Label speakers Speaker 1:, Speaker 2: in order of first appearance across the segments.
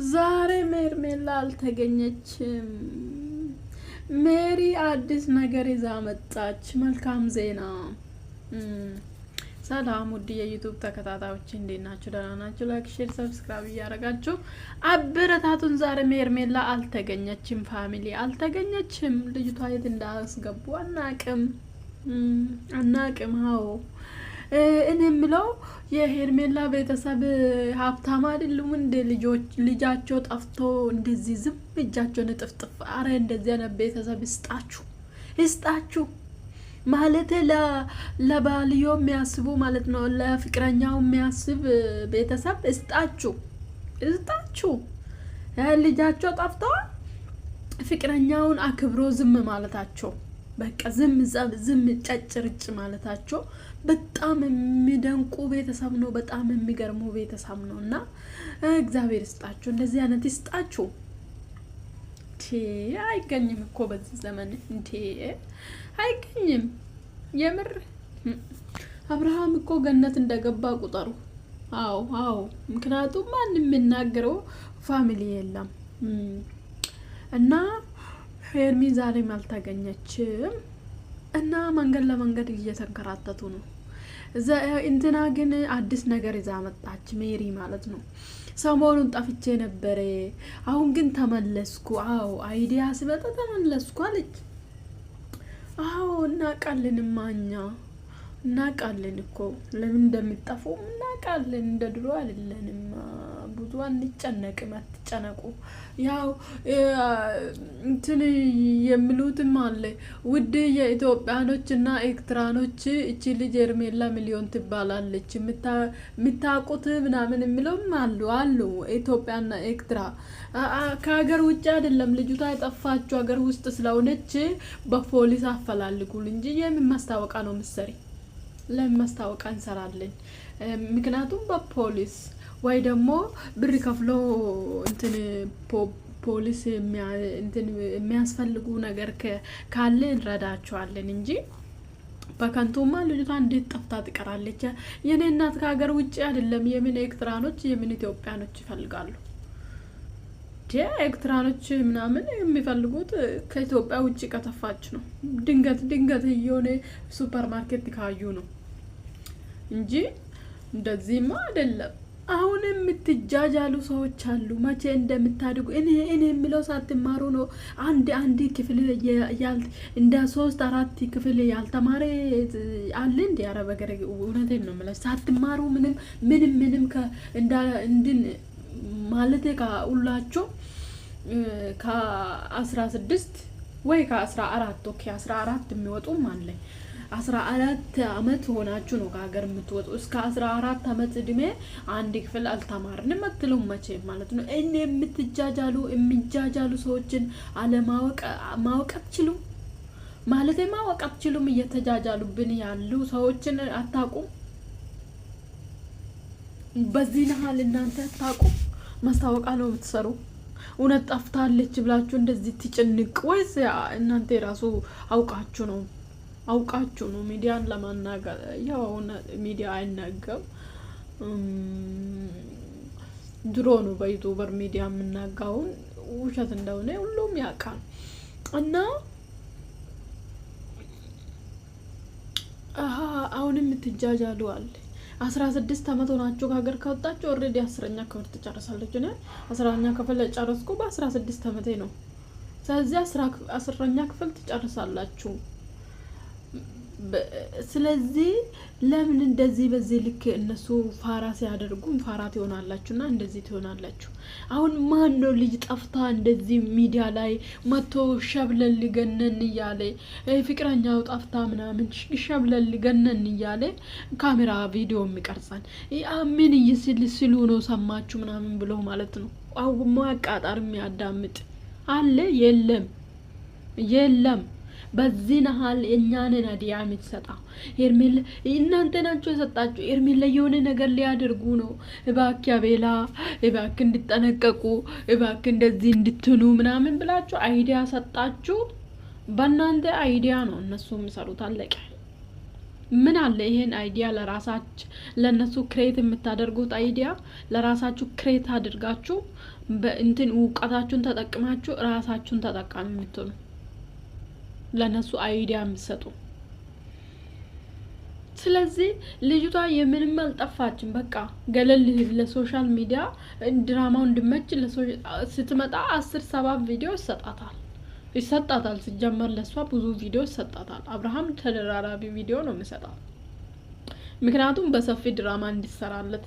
Speaker 1: ዛሬ ሜርሜላ አልተገኘችም። ሜሪ አዲስ ነገር ይዛ መጣች። መልካም ዜና። ሰላም ውድ የዩቲዩብ ተከታታዮች እንዴት ናችሁ? ደህና ናችሁ? ላይክ፣ ሼር፣ ሰብስክራይብ እያደረጋችሁ አበረታቱን። ዛሬ ሜርሜላ አልተገኘችም። ፋሚሊ አልተገኘችም። ልጅቷ የት እንዳስገቡ አናቅም። አዎ እኔ የምለው የሄርሜላ ቤተሰብ ሀብታም አይደሉም እንደ ልጃቸው ጠፍቶ እንደዚህ ዝም እጃቸውን ጥፍጥፍ። አረ እንደዚህ አይነት ቤተሰብ ይስጣችሁ ማለት ለባልዮ የሚያስቡ ማለት ነው። ለፍቅረኛው የሚያስብ ቤተሰብ ይስጣችሁ። ልጃቸው ጠፍቶ ፍቅረኛውን አክብሮ ዝም ማለታቸው በቃ ዝም ጨጭርጭ ማለታቸው በጣም የሚደንቁ ቤተሰብ ነው። በጣም የሚገርሙ ቤተሰብ ነው እና እግዚአብሔር ይስጣችሁ፣ እንደዚህ አይነት ይስጣችሁ። አይገኝም እኮ በዚህ ዘመን አይገኝም። የምር አብርሃም እኮ ገነት እንደገባ ቁጠሩ። አዎ ምክንያቱም ማንም የሚናገረው ፋሚሊ የለም እና ሄርሚ ዛሬም አልተገኘችም እና መንገድ ለመንገድ እየተንከራተቱ ነው። እንትና ግን አዲስ ነገር ይዛ መጣች፣ ሜሪ ማለት ነው። ሰሞኑን ጠፍቼ ነበረ፣ አሁን ግን ተመለስኩ። አይዲያ ሲመጣ ተመለስኩ አለች። እናውቃለን፣ እኛ እናውቃለን እኮ ለምን እንደሚጠፉ እናውቃለን። እንደ ድሮ አይደለንም። ብዙ አንጨነቅም፣ አትጨነቁ። ያው እንትን የሚሉትም አለ። ውድ የኢትዮጵያኖች እና ኤርትራኖች እቺ ልጅ ሄርሜላ ሚሊዮን ትባላለች የምታውቁት ምናምን የሚለውም አሉ። ኢትዮጵያና ኤርትራ ከሀገር ውጭ አይደለም ልጅቷ የጠፋችው ሀገር ውስጥ ስለሆነች በፖሊስ አፈላልጉል እንጂ የምን ማስታወቃ ነው ምሰሪ? ለምን ማስታወቃ እንሰራለን? ምክንያቱም በፖሊስ ወይ ደግሞ ብር ከፍሎ እንትን ፖሊስ እንትን የሚያስፈልጉ ነገር ካለ እንረዳቸዋለን እንጂ በከንቱማ ልጅቷ እንዴት ጠፍታ ትቀራለች? የኔ እናት ከሀገር ውጭ አይደለም። የምን ኤርትራኖች የምን ኢትዮጵያኖች ይፈልጋሉ? ኤርትራኖች ምናምን የሚፈልጉት ከኢትዮጵያ ውጭ ከጠፋች ነው። ድንገት የሆነ ሱፐር ማርኬት ካዩ ነው እንጂ እንደዚህማ አይደለም። አሁን የምትጃጃሉ ሰዎች አሉ። መቼ እንደምታድጉ እኔ የሚለው ሳትማሩ ነው። አንድ ክፍል እንደ 3-4 ክፍል ያልተማረ አለ እንዴ? አረ በገረ እውነቴን ነው የምለው። ሳትማሩ ምንም እንድን ማለት ከሁላችሁ ከ16 ወይ ከ14 14 የሚወጡም አለ። 14 አመት ሆናችሁ ነው ከሀገር የምትወጡ። እስከ 14 አመት እድሜ አንድ ክፍል አልተማርንም አትሉም መቼ ማለት ነው። እኔ የሚጃጃሉ ሰዎችን ማወቅ አትችሉም ማለት ማወቅ አትችሉም። እየተጃጃሉብን ያሉ ሰዎችን አታውቁም። በዚህ ነሃል እናንተ አታውቁም። ማስታወቃ ነው የምትሰሩ። እውነት ጠፍታለች ብላችሁ እንደዚህ ትጭንቅ ወይስ እናንተ ራሱ አውቃችሁ ነው ሚዲያን ለማናገር? ያው ሚዲያ አይናገም። ድሮ ነው በዩቲዩበር ሚዲያ የምናጋውን ውሸት እንደሆነ ሁሉም ያውቃል። እና አሁንም የምትጃጃሉ አለ። 16 አመት ሆናችሁ ከሀገር ከወጣችሁ ኦልሬዲ 10ኛ ክፍል ትጨርሳለች። እኔ 10ኛ ክፍል ጨረስኩ በ16 አመቴ ነው። ስለዚህ 10ኛ ክፍል ትጨርሳላችሁ። ስለዚህ ለምን እንደዚህ በዚህ ልክ እነሱ ፋራ ሲያደርጉም ፋራ ትሆናላችሁና እንደዚህ ትሆናላችሁ። አሁን ማን ነው ልጅ ጠፍታ እንደዚህ ሚዲያ ላይ መቶ ሸብለል ገነን እያለ ፍቅረኛው ጠፍታ ምናምን ሸብለል ገነን እያለ ካሜራ ቪዲዮ የሚቀርጻል? ምን ሲሉ ነው ሰማችሁ ምናምን ብሎ ማለት ነው። አሁን ማቃጣር የሚያዳምጥ አለ? የለም። በዚህ ነሃል እኛንን አዲያ የምትሰጣው ሄርሜላ እናንተ ናችሁ የሰጣችሁ። ሄርሜላ የሆነ ነገር ሊያደርጉ ነው። እባክህ አቤላ፣ እባክህ እንድትጠነቀቁ፣ እባክህ እንደዚህ እንድትኑ ምናምን ብላችሁ አይዲያ ሰጣችሁ። በእናንተ አይዲያ ነው እነሱ የሚሰሩት። አለቀ። ምን አለ ይሄን አይዲያ ለራሳችሁ ለነሱ ክሬት የምታደርጉት አይዲያ ለራሳችሁ ክሬት አድርጋችሁ በእንትን እውቀታችሁን ተጠቅማችሁ ራሳችሁን ተጠቃሚ የምትሆኑ ለነሱ አይዲያ የምትሰጡ። ስለዚህ ልጅቷ የምንም አልጠፋችም። በቃ ገለል ለሶሻል ሚዲያ ድራማው እንድመች ስትመጣ 10-7 ቪዲዮ ይሰጣታል። ሲጀመር ለሷ ብዙ ቪዲዮ ይሰጣታል። አብርሃም ተደራራቢ ቪዲዮ ነው የሚሰጣው፣ ምክንያቱም በሰፊ ድራማ እንዲሰራለት።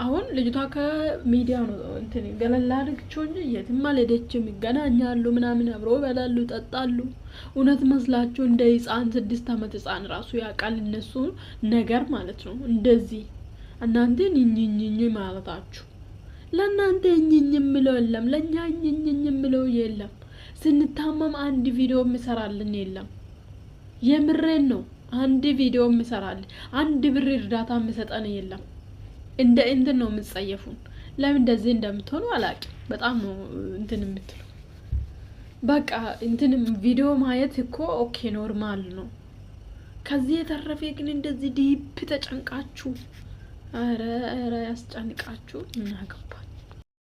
Speaker 1: አሁን ልጅቷ ከሚዲያ ነው እንትን ገለል አድርግቸው እንጂ የትም አልሄደችም። ይገናኛሉ ምናምን አብረው ይበላሉ ይጠጣሉ። እውነት መስላችሁ እንደ ህፃን 6 ዓመት ህፃን ራሱ ያውቃል እነሱ ነገር ማለት ነው። እንደዚህ እናንተ ኝኝኝ ማለታችሁ ለእናንተ ኝኝ የምለው የለም፣ ለእኛ ኝኝ የምለው የለም። ስንታመም አንድ ቪዲዮ የሚሰራልን የለም። የምሬን ነው። አንድ ቪዲዮ የሚሰራልን አንድ ብር እርዳታ የሚሰጠን የለም። እንደ እንትን ነው የምትጸየፉን። ለምን እንደዚህ እንደምትሆኑ አላውቅም። በጣም ነው እንትን የምትሉ። በቃ እንትን ቪዲዮ ማየት እኮ ኦኬ ኖርማል ነው። ከዚህ የተረፈ ግን እንደዚህ ዲፕ ተጨንቃችሁ አረ ያስጨንቃችሁ እናገው